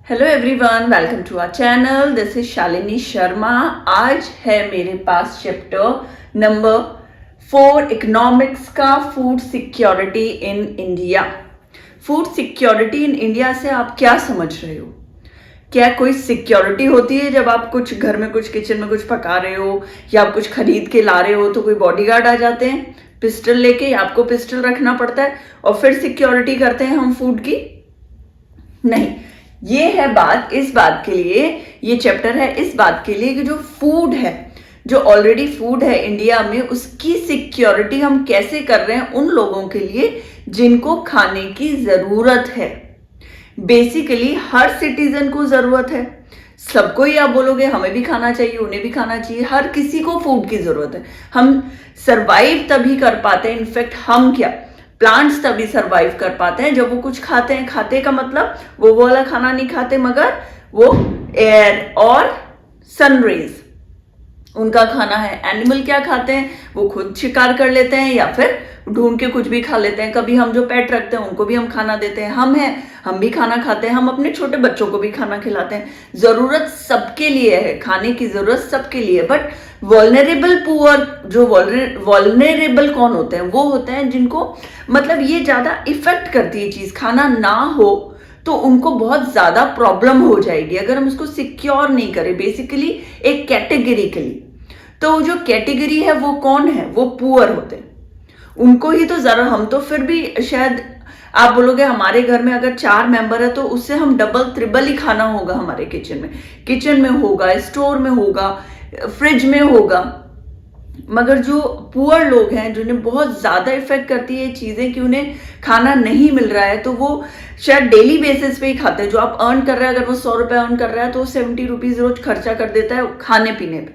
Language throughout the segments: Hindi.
Hello everyone, welcome to our channel. This is Shalini Sharma. आज है मेरे पास चैप्टर नंबर 4 इकोनॉमिक्स का, food security in India. Food security in India से आप क्या समझ रहे हो? क्या कोई सिक्योरिटी होती है जब आप कुछ घर में कुछ किचन में कुछ पका रहे हो या आप कुछ खरीद के ला रहे हो तो कोई बॉडीगार्ड आ जाते हैं पिस्टल लेके, आपको पिस्टल रखना पड़ता है और फिर सिक्योरिटी करते हैं हम फूड की? नहीं, ये है बात इस बात के लिए, ये चैप्टर है इस बात के लिए कि जो फूड है, जो ऑलरेडी फूड है इंडिया में, उसकी सिक्योरिटी हम कैसे कर रहे हैं उन लोगों के लिए जिनको खाने की जरूरत है। बेसिकली हर सिटीजन को जरूरत है, सबको ही आप बोलोगे हमें भी खाना चाहिए, उन्हें भी खाना चाहिए, हर किसी को फूड की जरूरत है। हम सरवाइव तभी कर पाते हैं, इनफैक्ट हम क्या, प्लांट्स तभी सरवाइव कर पाते हैं जब वो कुछ खाते हैं। खाते का मतलब वो वाला खाना नहीं खाते, मगर वो एयर और सनरेज उनका खाना है। एनिमल क्या खाते हैं? वो खुद शिकार कर लेते हैं या फिर ढूंढ के कुछ भी खा लेते हैं। कभी हम जो पेट रखते हैं उनको भी हम खाना देते हैं। हम भी खाना खाते हैं, हम अपने छोटे बच्चों को भी खाना खिलाते हैं। जरूरत सबके लिए है, खाने की जरूरत सबके लिए। बट वल्नरेबल पुअर, जो वल्नरेबल कौन होते हैं? वो होते हैं जिनको मतलब ये ज्यादा इफेक्ट करती है चीज, खाना ना हो तो उनको बहुत ज्यादा प्रॉब्लम हो जाएगी अगर हम उसको सिक्योर नहीं करें। बेसिकली एक कैटेगरी के लिए, तो जो कैटेगरी है वो कौन है? वो पुअर होते हैं, उनको ही तो जरा, हम तो फिर भी शायद आप बोलोगे हमारे घर में अगर 4 मेंबर है तो उससे हम डबल ट्रिपल ही खाना होगा हमारे किचन में होगा, स्टोर में होगा, फ्रिज में होगा। मगर जो पुअर लोग हैं, जिन्हें बहुत ज्यादा इफेक्ट करती है चीजें कि उन्हें खाना नहीं मिल रहा है, तो वो शायद डेली बेसिस पे ही खाते हैं। जो आप अर्न कर रहे हैं, अगर वो 100 रुपए अर्न कर रहा है तो 70 रुपीज रोज खर्चा कर देता है खाने पीने पे,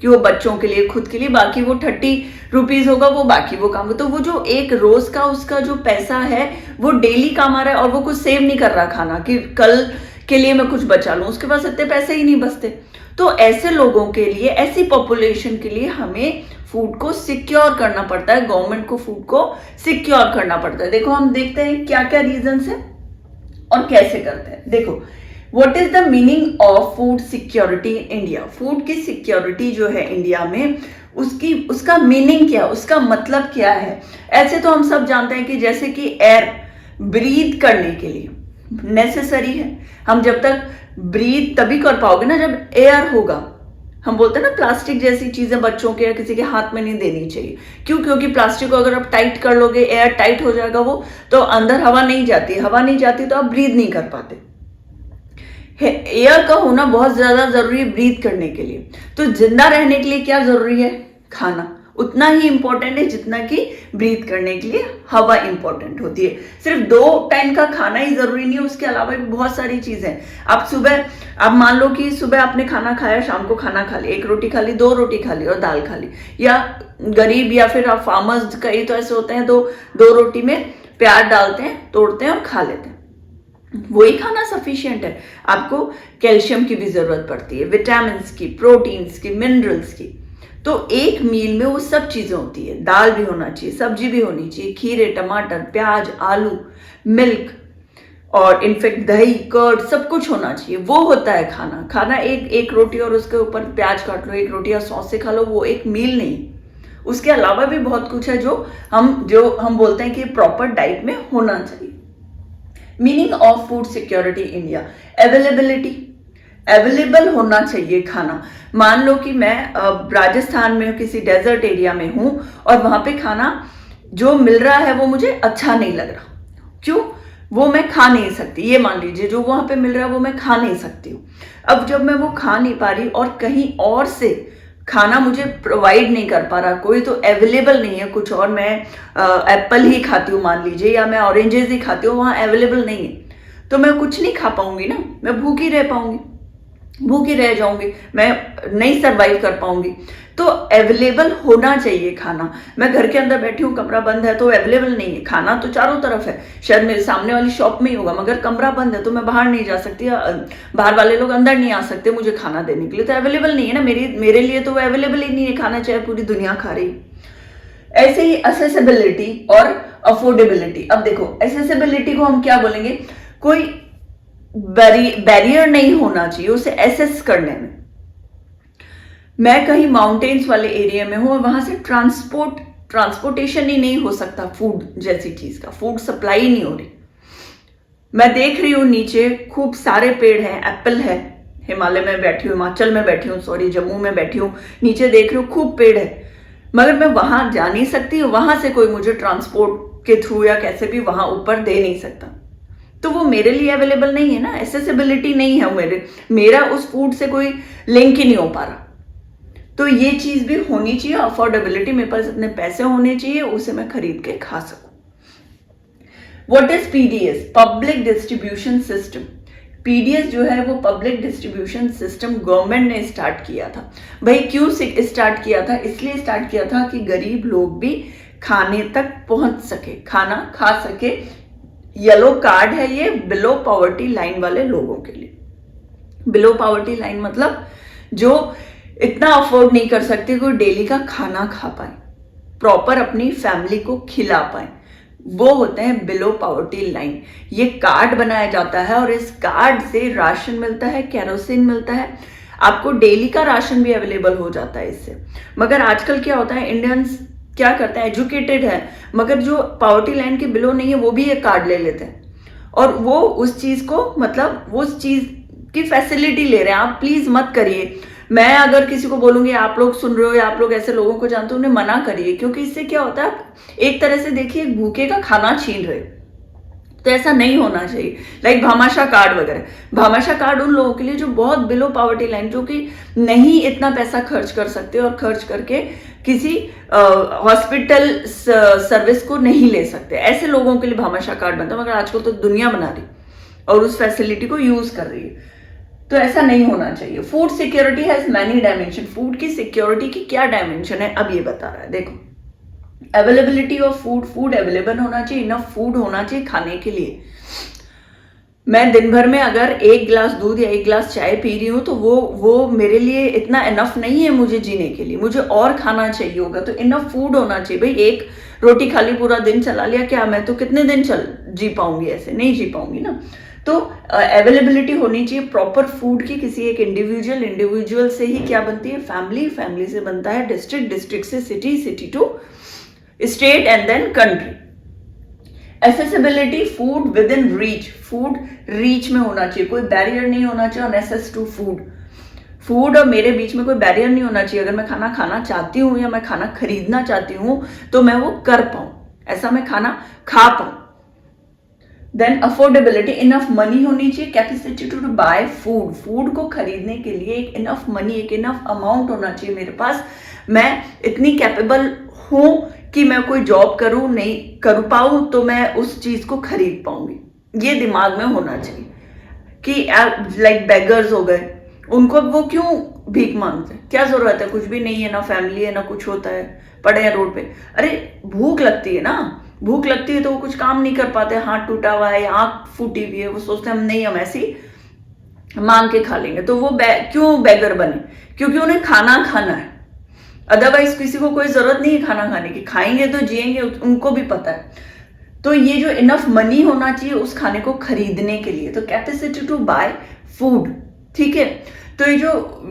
कि वो बच्चों के लिए, खुद के लिए, बाकी वो 30 रुपीज होगा, वो बाकी वो काम। तो वो जो एक रोज का उसका जो पैसा है वो डेली काम आ रहा है और वो कुछ सेव नहीं कर रहा खाना कि कल के लिए मैं कुछ बचा लूं, उसके पास इतने पैसे ही नहीं बचते। तो ऐसे लोगों के लिए, ऐसी पॉपुलेशन के लिए हमें फूड को सिक्योर करना पड़ता है, गवर्नमेंट को फूड को सिक्योर करना पड़ता है। देखो हम देखते हैं क्या क्या रीजन है और कैसे करते हैं। देखो, what is the meaning of food security in India? Food की सिक्योरिटी जो है इंडिया में, उसका मीनिंग क्या, उसका मतलब क्या है? ऐसे तो हम सब जानते हैं कि जैसे कि एयर ब्रीथ करने के लिए नेसेसरी है। हम जब तक ब्रीथ तभी कर पाओगे ना जब एयर होगा। हम बोलते हैं ना, प्लास्टिक जैसी चीजें बच्चों के या किसी के हाथ में नहीं देनी चाहिए। क्यों? क्योंकि प्लास्टिक को अगर आप टाइट कर लोगे, एयर टाइट हो जाएगा वो, तो अंदर हवा नहीं जाती, हवा नहीं जाती तो आप ब्रीथ नहीं कर पाते। एयर का होना बहुत ज्यादा जरूरी है ब्रीथ करने के लिए। तो जिंदा रहने के लिए क्या जरूरी है? खाना उतना ही इंपॉर्टेंट है जितना कि ब्रीथ करने के लिए हवा इंपॉर्टेंट होती है। सिर्फ 2 टाइम का खाना ही जरूरी नहीं है, उसके अलावा भी बहुत सारी चीजें। आप मान लो कि सुबह आपने खाना खाया, शाम को खाना खा लिया, 1 रोटी खा ली, 2 रोटी खा ली और दाल खा ली। या गरीब या फिर आप फार्मर्स कई तो ऐसे होते हैं, 2 रोटी में प्याज डालते हैं, तोड़ते हैं और खा लेते हैं। वही खाना सफिशिएंट है। आपको कैल्शियम की भी जरूरत पड़ती है, विटामिन की, प्रोटीन्स की, मिनरल्स की। तो एक मील में वो सब चीजें होती है। दाल भी होना चाहिए, सब्जी भी होनी चाहिए, खीरे, टमाटर, प्याज, आलू, मिल्क और इनफेक्ट दही, कर्ड, सब कुछ होना चाहिए। वो होता है खाना। खाना एक रोटी और उसके ऊपर प्याज काट लो, 1 रोटी और सॉस से खा लो, वो एक मील नहीं। उसके अलावा भी बहुत कुछ है जो हम बोलते हैं कि प्रॉपर डाइट में होना चाहिए। Meaning of food security India, available होना चाहिए खाना। मान लो कि मैं राजस्थान में किसी डेजर्ट एरिया में हूं और वहां पे खाना जो मिल रहा है वो मुझे अच्छा नहीं लग रहा। क्यों? वो मैं खा नहीं सकती। ये मान लीजिए जो वहां पे मिल रहा है वो मैं खा नहीं सकती हूँ। अब जब मैं वो खा नहीं पा रही और कहीं और से खाना मुझे प्रोवाइड नहीं कर पा रहा, कोई तो अवेलेबल नहीं है कुछ और, मैं एप्पल ही खाती हूँ मान लीजिए, या मैं ऑरेंजेस ही खाती हूँ, वहां अवेलेबल नहीं है, तो मैं कुछ नहीं खा पाऊंगी ना, मैं भूखी रह पाऊंगी, भूखी रह जाऊंगी, मैं नहीं सरवाइव कर पाऊंगी। तो अवेलेबल होना चाहिए खाना। मैं घर के अंदर बैठी हूँ, कमरा बंद है तो अवेलेबल नहीं है। खाना तो चारों तरफ है, शायद मेरे सामने वाली शॉप में ही होगा, मगर कमरा बंद है तो मैं बाहर नहीं जा सकती, बाहर वाले लोग अंदर नहीं आ सकते मुझे खाना देने के लिए। तो अवेलेबल नहीं है ना, मेरे लिए तो वो अवेलेबल ही नहीं है खाना, चाहे पूरी दुनिया खा रही। ऐसे ही असेसिबिलिटी और अफोर्डेबिलिटी। अब देखो, असेसिबिलिटी को हम क्या बोलेंगे? कोई बैरियर नहीं होना चाहिए उसे एसेस करने में। मैं कहीं माउंटेन्स वाले एरिया में हूं और वहां से ट्रांसपोर्टेशन ही नहीं हो सकता, फूड जैसी चीज का फूड सप्लाई ही नहीं हो रही। मैं देख रही हूँ नीचे खूब सारे पेड़ हैं, एप्पल है, हिमालय में बैठी हूँ, हिमाचल में बैठी हूँ, सॉरी जम्मू में बैठी हूँ, नीचे देख रही हूँ खूब पेड़ है, मगर मैं वहां जा नहीं सकती, वहां से कोई मुझे ट्रांसपोर्ट के थ्रू या कैसे भी वहां ऊपर दे नहीं सकता। तो वो मेरे लिए अवेलेबल नहीं है ना, एसेसिबिलिटी नहीं है, मेरा उस फूड से कोई लिंक ही नहीं हो पा रहा। तो ये चीज भी होनी चाहिए, अफोर्डेबिलिटी, मेरे पास इतने पैसे होने चाहिए उसे मैं खरीद के खा सकूं। What is PDS? Public distribution system. PDS जो है वो पब्लिक डिस्ट्रीब्यूशन सिस्टम गवर्नमेंट ने स्टार्ट किया था। भाई क्यों स्टार्ट किया था? इसलिए स्टार्ट किया था कि गरीब लोग भी खाने तक पहुंच सके, खाना खा सके। येलो कार्ड है ये बिलो पॉवर्टी लाइन वाले लोगों के लिए। बिलो पॉवर्टी लाइन मतलब जो इतना अफोर्ड नहीं कर सकते कोई डेली का खाना खा पाए, प्रॉपर अपनी फैमिली को खिला पाए, वो होते हैं बिलो पॉवर्टी लाइन। ये कार्ड बनाया जाता है और इस कार्ड से राशन मिलता है, केरोसिन मिलता है, आपको डेली का राशन भी अवेलेबल हो जाता है इससे। मगर आजकल क्या होता है, इंडियंस क्या करते हैं, एजुकेटेड है मगर जो पॉवर्टी लाइन के बिलो नहीं है वो भी ये कार्ड ले लेते हैं और वो उस चीज को मतलब वो उस चीज की फैसिलिटी ले रहे हैं। आप प्लीज मत करिए। मैं अगर किसी को बोलूंगी आप लोग सुन रहे हो या आप लोग ऐसे लोगों को जानते हो, उन्हें मना करिए, क्योंकि इससे क्या होता है, एक तरह से देखिए भूखे का खाना छीन रहे। तो ऐसा नहीं होना चाहिए। लाइक भामाशाह कार्ड वगैरह, भामाशाह कार्ड उन लोगों के लिए जो बहुत बिलो पॉवर्टी लाइन, जो कि नहीं इतना पैसा खर्च कर सकते और खर्च करके किसी हॉस्पिटल सर्विस को नहीं ले सकते, ऐसे लोगों के लिए भामाशाह कार्ड बनता है। मगर आजकल तो दुनिया बना रही और उस फैसिलिटी को यूज कर रही है, तो ऐसा नहीं होना चाहिए। Food security has many dimension. Food की सिक्योरिटी की क्या डायमेंशन है अब ये बता रहा है। देखो, availability of food, food available होना चाहिए, इनफ फूड होना चाहिए खाने के लिए। मैं दिन भर में अगर 1 गिलास दूध या 1 गिलास चाय पी रही हूँ तो वो मेरे लिए इतना इनफ नहीं है मुझे जीने के लिए, मुझे और खाना चाहिए होगा। तो इनफ फूड होना चाहिए। भाई एक रोटी खाली पूरा दिन चला लिया, क्या मैं तो कितने दिन जी पाऊंगी? ऐसे नहीं जी पाऊंगी ना। तो अवेलेबिलिटी होनी चाहिए प्रॉपर फूड की। किसी एक इंडिविजुअल से ही क्या बनती है? फैमिली से बनता है डिस्ट्रिक्ट से city, city to state and then country. Accessibility, food within reach, food reach में होना चाहिए, कोई बैरियर नहीं होना चाहिए ऑन एक्सेस टू फूड और मेरे बीच में कोई बैरियर नहीं होना चाहिए। अगर मैं खाना खाना चाहती हूँ या मैं खाना खरीदना चाहती हूँ तो मैं वो कर पाऊं, ऐसा मैं खाना खा पाऊं। देन अफोर्डेबिलिटी, इनफ मनी होनी चाहिए, कैपेसिटी टू बाय फूड को खरीदने के लिए एक इनफ मनी, एक इनफ अमाउंट होना चाहिए मेरे पास। मैं इतनी कैपेबल हूं कि मैं कोई जॉब करूं, नहीं कर पाऊं तो मैं उस चीज को खरीद पाऊंगी। ये दिमाग में होना चाहिए कि लाइक बेगर्स हो गए, उनको वो क्यों भीख मांगते हैं? क्या जरूरत है? कुछ भी नहीं है, ना फैमिली है ना कुछ होता है, पड़े हैं रोड पे। अरे भूख लगती है ना, भूख लगती है तो वो कुछ काम नहीं कर पाते, हाथ टूटा हुआ है, आंख फूटी हुई है, वो सोचते हैं हम नहीं, हम ऐसी मांग के खा लेंगे। तो वो क्यों बेगर बने? क्योंकि उन्हें खाना खाना है, अदरवाइज किसी को कोई जरूरत नहीं है खाना खाने की। खाएंगे तो जिएंगे, उनको भी पता है। तो ये जो इनफ मनी होना चाहिए उस खाने को खरीदने के लिए, तो कैपेसिटी टू बाय फूड, ठीक है। तो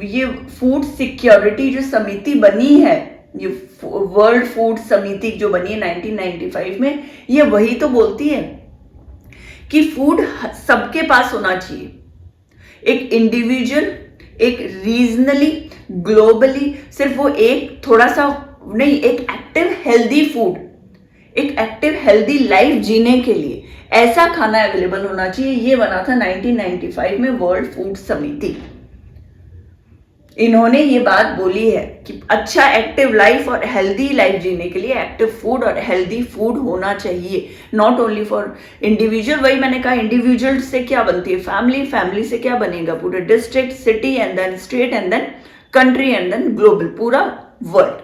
ये फूड सिक्योरिटी जो समिति बनी है, ये वर्ल्ड फूड समिति जो बनी है 1995 में, ये वही तो बोलती है कि फूड सबके पास होना चाहिए। एक इंडिविजुअल, एक रीजनली, ग्लोबली, सिर्फ वो एक थोड़ा सा नहीं, एक एक्टिव हेल्दी फूड, एक एक्टिव हेल्दी लाइफ जीने के लिए ऐसा खाना अवेलेबल होना चाहिए। ये बना था 1995 में वर्ल्ड फूड समिति। इन्होंने ये बात बोली है कि अच्छा एक्टिव लाइफ और हेल्दी लाइफ जीने के लिए एक्टिव फूड और हेल्दी फूड होना चाहिए, नॉट ओनली फॉर इंडिविजुअल। वही मैंने कहा, इंडिविजुअल से क्या बनती है? फैमिली से क्या बनेगा? पूरे district, city and then state and then country and then global, पूरा वर्ल्ड,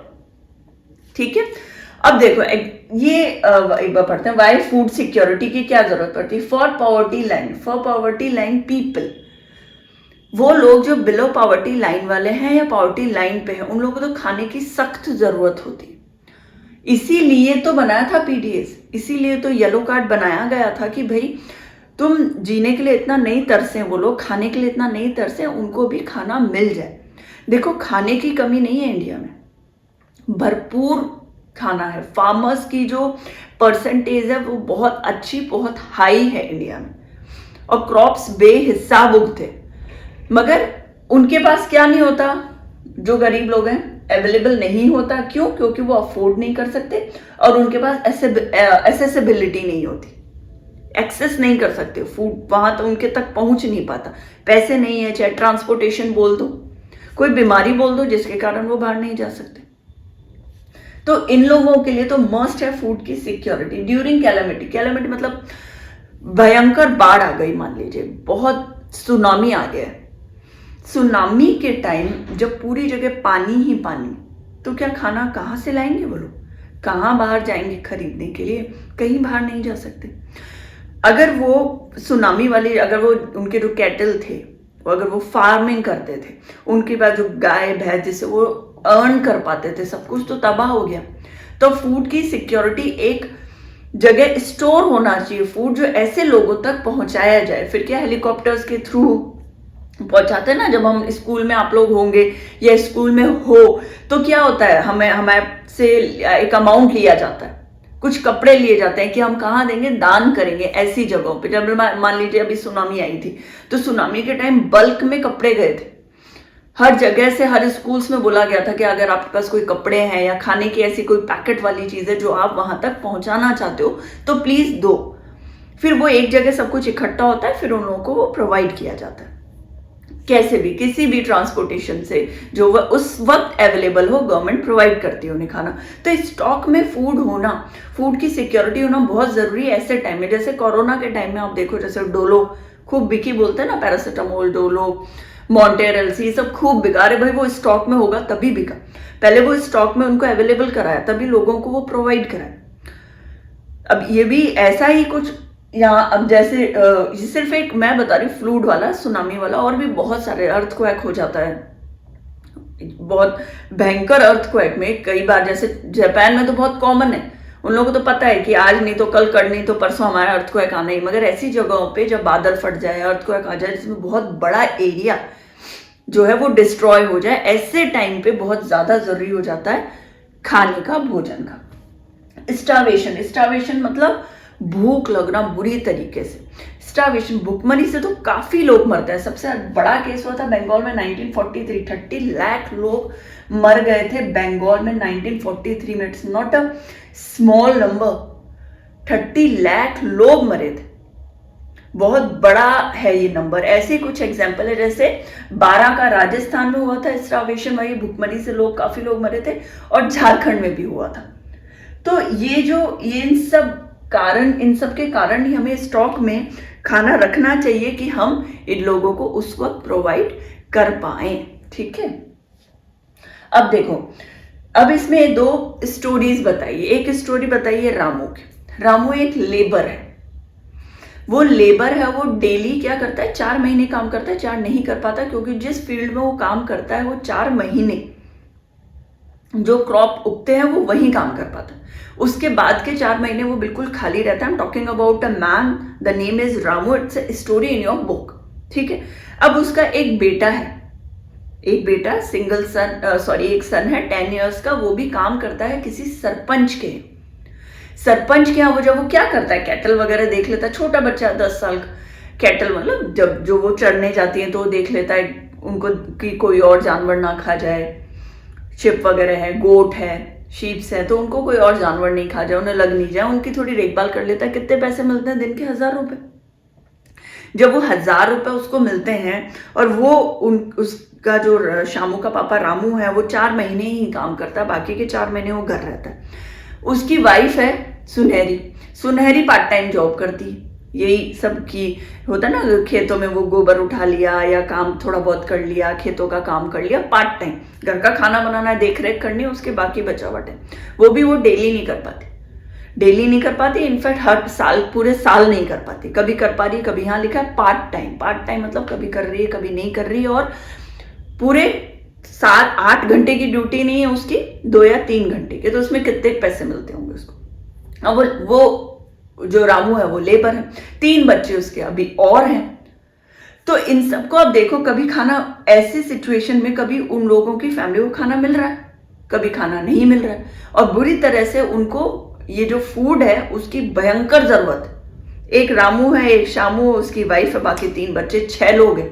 ठीक है। अब देखो ये एक बार पढ़ते हैं, वाई फूड सिक्योरिटी की क्या जरूरत पड़ती है? फॉर पॉवर्टी लाइन पीपल, वो लोग जो बिलो पॉवर्टी लाइन वाले हैं या पॉवर्टी लाइन पे हैं, उन लोगों को तो खाने की सख्त जरूरत होती है। इसीलिए तो बनाया था पीडीएस, इसीलिए तो येलो कार्ड बनाया गया था कि भाई तुम जीने के लिए इतना नहीं तरसे, वो लोग खाने के लिए इतना नहीं तरसे, उनको भी खाना मिल जाए। देखो खाने की कमी नहीं है इंडिया में, भरपूर खाना है। फार्मर्स की जो परसेंटेज है वो बहुत अच्छी, बहुत हाई है इंडिया में, और क्रॉप्स बेहिसाब उगते, मगर उनके पास क्या नहीं होता, जो गरीब लोग हैं अवेलेबल नहीं होता। क्यों? क्योंकि वो अफोर्ड नहीं कर सकते और उनके पास एसेसिबिलिटी नहीं होती, एक्सेस नहीं कर सकते फूड, वहां तो उनके तक पहुंच नहीं पाता, पैसे नहीं है, चाहे ट्रांसपोर्टेशन बोल दो, कोई बीमारी बोल दो जिसके कारण वो बाहर नहीं जा सकते। तो इन लोगों के लिए तो मस्ट है फूड की सिक्योरिटी ड्यूरिंग कैलेमिटी। कैलेमिटी मतलब भयंकर बाढ़ आ गई, मान लीजिए बहुत सुनामी आ गया। सुनामी के टाइम जब पूरी जगह पानी ही पानी, तो क्या खाना कहाँ से लाएंगे वो लोग? कहाँ बाहर जाएंगे खरीदने के लिए? कहीं बाहर नहीं जा सकते। अगर वो सुनामी वाली, अगर वो उनके जो कैटल थे, अगर वो फार्मिंग करते थे, उनके पास जो गाय भैंस जिससे वो अर्न कर पाते थे, सब कुछ तो तबाह हो गया। तो फूड की सिक्योरिटी एक जगह स्टोर होना चाहिए, फूड जो ऐसे लोगों तक पहुंचाया जाए। फिर क्या हेलीकॉप्टर्स के थ्रू पहुंचाते हैं ना, जब हम स्कूल में आप लोग होंगे या स्कूल में हो तो क्या होता है, हमें हमारे से एक अमाउंट लिया जाता है, कुछ कपड़े लिए जाते हैं कि हम कहाँ देंगे, दान करेंगे ऐसी जगहों पे। जब मान लीजिए अभी सुनामी आई थी तो सुनामी के टाइम बल्क में कपड़े गए थे, हर जगह से, हर स्कूल्स में बोला गया था कि अगर आपके पास कोई कपड़े हैं या खाने की ऐसी कोई पैकेट वाली चीज है जो आप वहां तक पहुंचाना चाहते हो तो प्लीज दो। फिर वो एक जगह सब कुछ इकट्ठा होता है, फिर उन लोगों को वो प्रोवाइड किया जाता है, कैसे भी, किसी भी ट्रांसपोर्टेशन से जो वह उस वक्त अवेलेबल हो, गवर्नमेंट प्रोवाइड करती है उन्हें खाना। तो स्टॉक में फूड होना, फूड की सिक्योरिटी होना बहुत जरूरी है ऐसे टाइम में। जैसे कोरोना के टाइम में आप देखो, जैसे डोलो खूब बिकी, बोलते हैं ना, पैरासिटामोल, डोलो, मॉन्टेरल्स, ये सब खूब बिका। अरे भाई वो स्टॉक में होगा तभी बिका, पहले वो स्टॉक में उनको अवेलेबल कराया तभी लोगों को वो प्रोवाइड कराया। अब ये भी ऐसा ही कुछ यहाँ, अब जैसे ये सिर्फ एक मैं बता रही, फ्लूड वाला, सुनामी वाला, और भी बहुत सारे अर्थक्वेक हो जाता है, बहुत भयंकर अर्थक्वेक में कई बार, जैसे जापान में तो बहुत कॉमन है, उन लोगों को तो पता है कि आज नहीं तो कल, कर नहीं तो परसों हमारा अर्थक्वेक आना ही। मगर ऐसी जगहों पे जब बादल फट जाए, अर्थक्वेक आ जाए, जिसमें बहुत बड़ा एरिया जो है वो डिस्ट्रॉय हो जाए, ऐसे टाइम पे बहुत ज्यादा जरूरी हो जाता है खाने का, भोजन का। स्टार्वेशन, स्टार्वेशन मतलब भूख लगना बुरी तरीके से। स्टार्वेशन, भूखमरी से तो काफी लोग मरते हैं। सबसे बड़ा केस हुआ था बंगाल में 1943, 30 लाख लोग मर गए थे बंगाल में 1943 में। It's not a small number, 30 lakh लोग मरे थे, बहुत बड़ा है ये नंबर। ऐसे कुछ एग्जाम्पल है, जैसे 12 का राजस्थान में हुआ था स्टार्वेशन, वही भूखमरी से लोग, काफी लोग मरे थे, और झारखंड में भी हुआ था। तो ये इन सब के कारण ही हमें स्टॉक में खाना रखना चाहिए कि हम इन लोगों को उस वक्त प्रोवाइड कर पाए। ठीक है, अब देखो, अब इसमें 2 स्टोरीज बताइए। एक स्टोरी बताइए रामू की। रामू एक लेबर है, वो लेबर है, वो डेली क्या करता है, 4 महीने काम करता है, 4 नहीं कर पाता, क्योंकि जिस फील्ड में वो काम करता है वो 4 महीने जो क्रॉप उगते हैं वो वही काम कर पाता है। उसके बाद के 4 महीने वो बिल्कुल खाली रहता है। I am talking about a man, the name is Ramu, it's a story in your book. ठीक है, अब उसका एक बेटा है, एक बेटा सिंगल सन, एक सन है 10 इयर्स का, वो भी काम करता है किसी सरपंच के यहाँ। वो जब वो क्या करता है, कैटल वगैरह देख लेता है, छोटा बच्चा 10 साल का, कैटल मतलब जब जो वो चढ़ने जाती है तो वो देख लेता है उनको कि कोई और जानवर ना खा जाए, शिप वगैरह है, गोट है, शीप्स है, तो उनको कोई और जानवर नहीं खा जाए, उन्हें लग नहीं जाए, उनकी थोड़ी देखभाल कर लेता है। कितने पैसे मिलते हैं दिन के? 1000 रुपए। जब वो 1000 रुपए उसको मिलते हैं, और वो उसका जो शामू का पापा रामू है वो 4 महीने ही काम करता है, बाकी के 4 महीने वो घर रहता है। उसकी वाइफ है सुनहरी पार्ट टाइम जॉब करती है, यही सब की होता है ना, खेतों में वो गोबर उठा लिया या काम थोड़ा बहुत कर लिया, खेतों का काम कर लिया, पार्ट टाइम। घर का खाना बनाना, देख रेख करनी, उसके बाकी बचावट है, वो भी वो डेली नहीं कर पाती, इनफैक्ट हर साल, पूरे साल नहीं कर पाती, कभी कर पा रही, कभी यहाँ लिखा है पार्ट टाइम मतलब कभी कर रही है कभी नहीं कर रही, और पूरे 7-8 घंटे की ड्यूटी नहीं है उसकी, 2 या 3 घंटे के, तो उसमें कितने पैसे मिलते होंगे उसको। अब वो जो रामू है वो लेबर है, 3 बच्चे उसके अभी और हैं। तो इन सबको अब देखो, कभी खाना ऐसी सिचुएशन में कभी उन लोगों की फैमिली को खाना मिल रहा है, कभी खाना नहीं मिल रहा है, और बुरी तरह से उनको ये जो फूड है उसकी भयंकर जरूरत है। एक रामू है, एक शामू, उसकी वाइफ है, बाकी 3 बच्चे, 6 लोग हैं।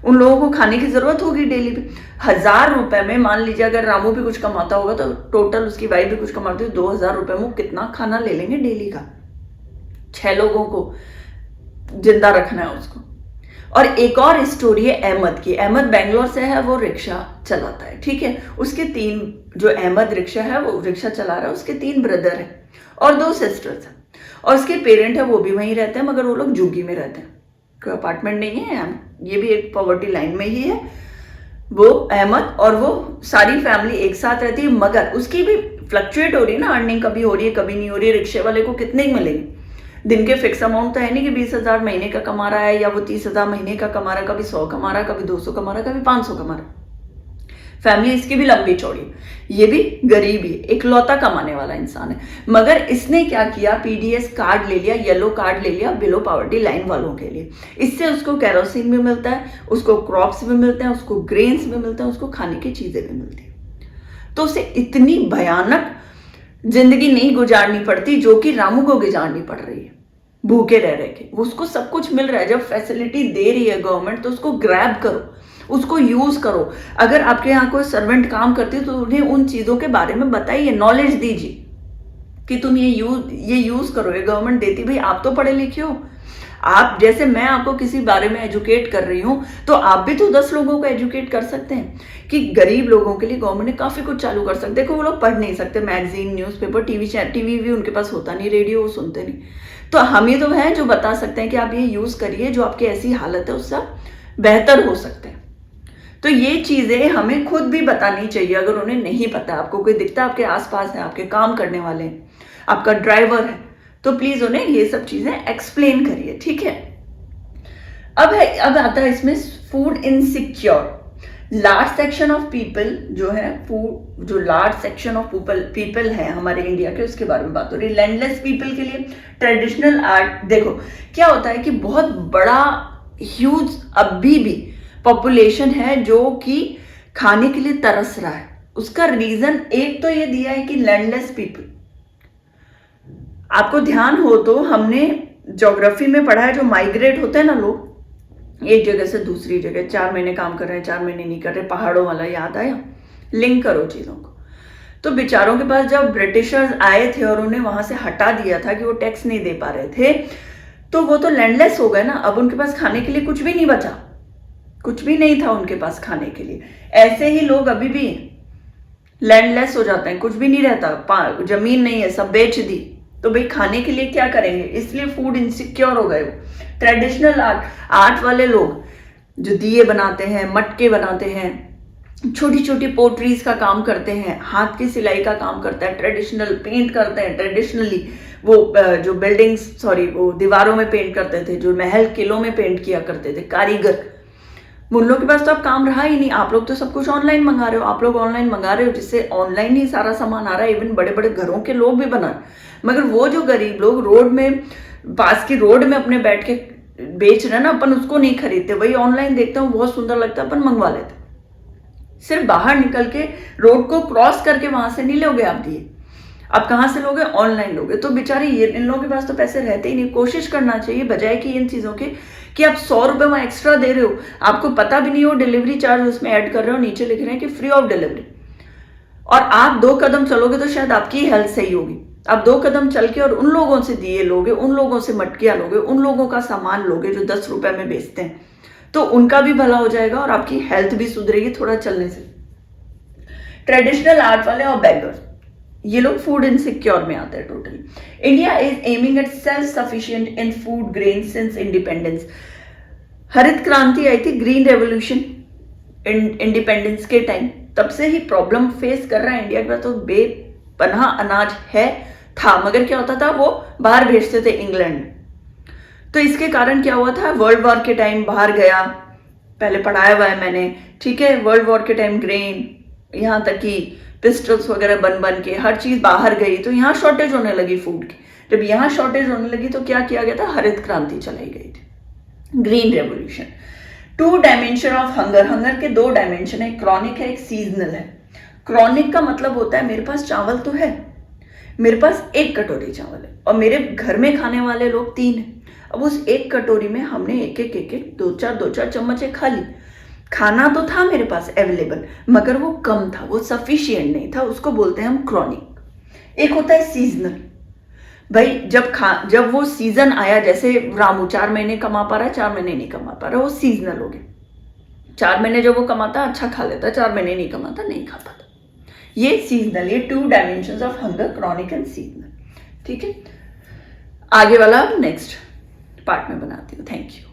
उन लोगों को खाने की जरूरत होगी डेली पे। 1000 रुपए में मान लीजिए अगर रामू भी कुछ कमाता होगा तो टोटल उसकी वाइफ भी कुछ कमाती है, 2000 रुपए में कितना खाना ले लेंगे डेली का। 6 लोगों को जिंदा रखना है उसको। और एक और स्टोरी है अहमद की। अहमद बेंगलोर से है, वो रिक्शा चलाता है, ठीक है। उसके 3 जो अहमद रिक्शा है वो रिक्शा चला रहा है, उसके 3 ब्रदर हैं और 2 सिस्टर्स हैं, और उसके पेरेंट है वो भी वहीं रहते हैं, मगर वो लोग झुग्गी में रहते हैं, कोई अपार्टमेंट नहीं है, ये भी एक पॉवर्टी लाइन में ही है वो अहमद, और वो सारी फैमिली एक साथ रहती है। मगर उसकी भी फ्लक्चुएट हो रही है ना अर्निंग, कभी हो रही है कभी नहीं हो रही है। रिक्शे वाले को कितने ही मिलेंगे, दिन के फिक्स अमाउंट तो है नहीं कि 20,000 महीने का कमा रहा है या वो 30,000 महीने का कमा रहा है, कभी 100 कमा रहा है, कभी 200 कमा रहा है, कभी 500 कमा रहा है। फैमिली इसकी भी लंबी चौड़ी, ये भी गरीब ही, इकलौता कमाने वाला इंसान है। मगर इसने क्या किया, पीडीएस कार्ड ले लिया, येलो कार्ड ले लिया बिलो पॉवर्टी लाइन वालों के लिए। इससे उसको कैरोसिन भी मिलता है, उसको क्रॉप्स भी मिलते हैं, उसको ग्रेन्स भी मिलते हैं, उसको खाने की चीजें भी मिलती है। तो उसे इतनी भयानक जिंदगी नहीं गुजारनी पड़ती जो कि रामू को गुजारनी पड़ रही है भूखे रह रहे के। उसको सब कुछ मिल रहा है, जब फैसिलिटी दे रही है गवर्नमेंट तो उसको ग्रैब करो, उसको यूज करो। अगर आपके यहाँ कोई सर्वेंट काम करती है तो उन्हें उन चीजों के बारे में बताइए, नॉलेज दीजिए कि तुम ये यूज करो, ये गवर्नमेंट देती। भाई आप तो पढ़े लिखे हो, आप जैसे मैं आपको किसी बारे में एजुकेट कर रही हूं तो आप भी तो 10 लोगों को एजुकेट कर सकते हैं कि गरीब लोगों के लिए गवर्नमेंट ने काफी कुछ चालू कर सकते। देखो वो लोग पढ़ नहीं सकते मैगजीन, न्यूज़पेपर, टीवी भी उनके पास होता नहीं, रेडियो वो सुनते नहीं, तो हम ही तो हैं जो बता सकते हैं कि आप ये यूज करिए, जो आपकी ऐसी हालत है उससे बेहतर हो सकते हैं। तो ये चीजें हमें खुद भी बतानी चाहिए अगर उन्हें नहीं पता। आपको कोई दिखता है आपके आसपास है, आपके काम करने वाले हैं, आपका ड्राइवर है, तो प्लीज उन्हें ये सब चीजें एक्सप्लेन करिए, ठीक है। अब आता है इसमें food insecure. Large section of people जो है, फूड जो लार्ज सेक्शन ऑफ पीपल है हमारे इंडिया के, उसके बारे में बात हो रही है। लैंडलेस पीपल के लिए ट्रेडिशनल आर्ट, देखो क्या होता है कि बहुत बड़ा ह्यूज अभी भी पॉपुलेशन है जो कि खाने के लिए तरस रहा है। उसका रीजन एक तो ये दिया है कि लैंडलेस पीपल, आपको ध्यान हो तो हमने ज्योग्राफी में पढ़ा है, जो माइग्रेट होते हैं ना लोग एक जगह से दूसरी जगह, 4 महीने काम कर रहे हैं 4 महीने नहीं कर रहे, पहाड़ों वाला याद आया, लिंक करो चीजों को। तो बेचारों के पास जब ब्रिटिशर्स आए थे और उन्हें वहां से हटा दिया था कि वो टैक्स नहीं दे पा रहे थे, तो वो तो लैंडलेस हो गए ना। अब उनके पास खाने के लिए कुछ भी नहीं बचा, कुछ भी नहीं था उनके पास खाने के लिए। ऐसे ही लोग अभी भी लैंडलेस हो जाते हैं, कुछ भी नहीं रहता, जमीन नहीं है, सब बेच दी, तो भाई खाने के लिए क्या करेंगे, इसलिए फूड इनसिक्योर हो गए। ट्रेडिशनल आर्ट वाले लोग जो दिए बनाते हैं, मटके बनाते हैं, छोटी छोटी पोट्रीज का काम करते हैं, हाथ की सिलाई का काम करता है, ट्रेडिशनल पेंट करते हैं, ट्रेडिशनली वो जो बिल्डिंग्स वो दीवारों में पेंट करते थे, जो महल किलों में पेंट किया करते थे कारीगर, उन लोग के पास तो अब काम रहा ही नहीं। आप लोग तो सब कुछ ऑनलाइन मंगा रहे हो, आप लोग ऑनलाइन मंगा रहे हो जिससे ऑनलाइन ही सारा सामान आ रहा है, इवन बड़े बड़े घरों के लोग भी बना रहे। मगर वो जो गरीब लोग रोड में, पास की रोड में अपने बैठ के बेच रहे हैं ना, अपन उसको नहीं खरीदते, वही ऑनलाइन देखते हैं, बहुत सुंदर लगता है, अपन मंगवा लेते। सिर्फ बाहर निकल के रोड को क्रॉस करके वहां से नहीं लोगे आप दिए, आप कहाँ से लोगे, ऑनलाइन लोगे। तो बेचारे ये इन लोगों के पास तो पैसे रहते ही नहीं। कोशिश करना चाहिए बजाय कि इन चीजों के कि आप 100 रुपए वहां एक्स्ट्रा दे रहे हो, आपको पता भी नहीं हो, डिलीवरी चार्ज उसमें ऐड कर रहे हो, नीचे लिख रहे हैं कि फ्री ऑफ डिलीवरी, और आप 2 कदम चलोगे तो शायद आपकी हेल्थ सही होगी। आप 2 कदम चल के और उन लोगों से दिए लोगे, उन लोगों से मटकियां लोगे, उन लोगों का सामान लोगे जो 10 रुपए में बेचते हैं, तो उनका भी भला हो जाएगा और आपकी हेल्थ भी सुधरेगी थोड़ा चलने से। ट्रेडिशनल आर्ट वाले और बेगर्स, ये लोग फूड इनसिक्योर में आते हैं totally. India is aiming at self sufficient in food grain since independence. हरित क्रांति आई थी, ग्रीन रेवोल्यूशन इंडिपेंडेंस के टाइम, तब से ही प्रॉब्लम फेस कर रहा है इंडिया के पास। तो बेपनाह अनाज है था, मगर क्या होता था, वो बाहर भेजते थे इंग्लैंड में। तो इसके कारण क्या हुआ था, वर्ल्ड वॉर के टाइम बाहर गया, पहले पढ़ाया हुआ है मैंने, ठीक है। वर्ल्ड वॉर के टाइम ग्रेन, यहाँ तक कि पिस्टल्स वगैरह बन बन के हर चीज बाहर गई, तो यहाँ शॉर्टेज होने लगी फूड की। जब यहाँ शॉर्टेज होने लगी तो क्या किया गया था, हरित क्रांति चलाई गई थी, green revolution. 2 dimension of hunger, hunger के 2 डायमेंशन है, क्रॉनिक है, एक सीजनल है। क्रॉनिक का मतलब होता है मेरे पास चावल तो है, मेरे पास 1 कटोरी चावल है और मेरे घर में खाने वाले लोग 3 हैं। अब उस 1 कटोरी में हमने एक एक 2-4 चम्मच खा ली। खाना तो था मेरे पास अवेलेबल, मगर वो कम था, वो सफिशिएंट नहीं था, उसको बोलते हैं हम क्रॉनिक। एक होता है सीजनल, भाई जब वो सीजन आया, जैसे रामू 4 महीने कमा पा रहा है, 4 महीने नहीं कमा पा रहा, वो सीजनल हो गया। 4 महीने जब वो कमाता अच्छा खा लेता, 4 महीने नहीं कमाता, नहीं खा पाता, ये सीजनल। ये 2 dimensions of hunger, chronic and seasonal. ठीक है, आगे वाला नेक्स्ट पार्ट में बनाती हूँ। Thank you.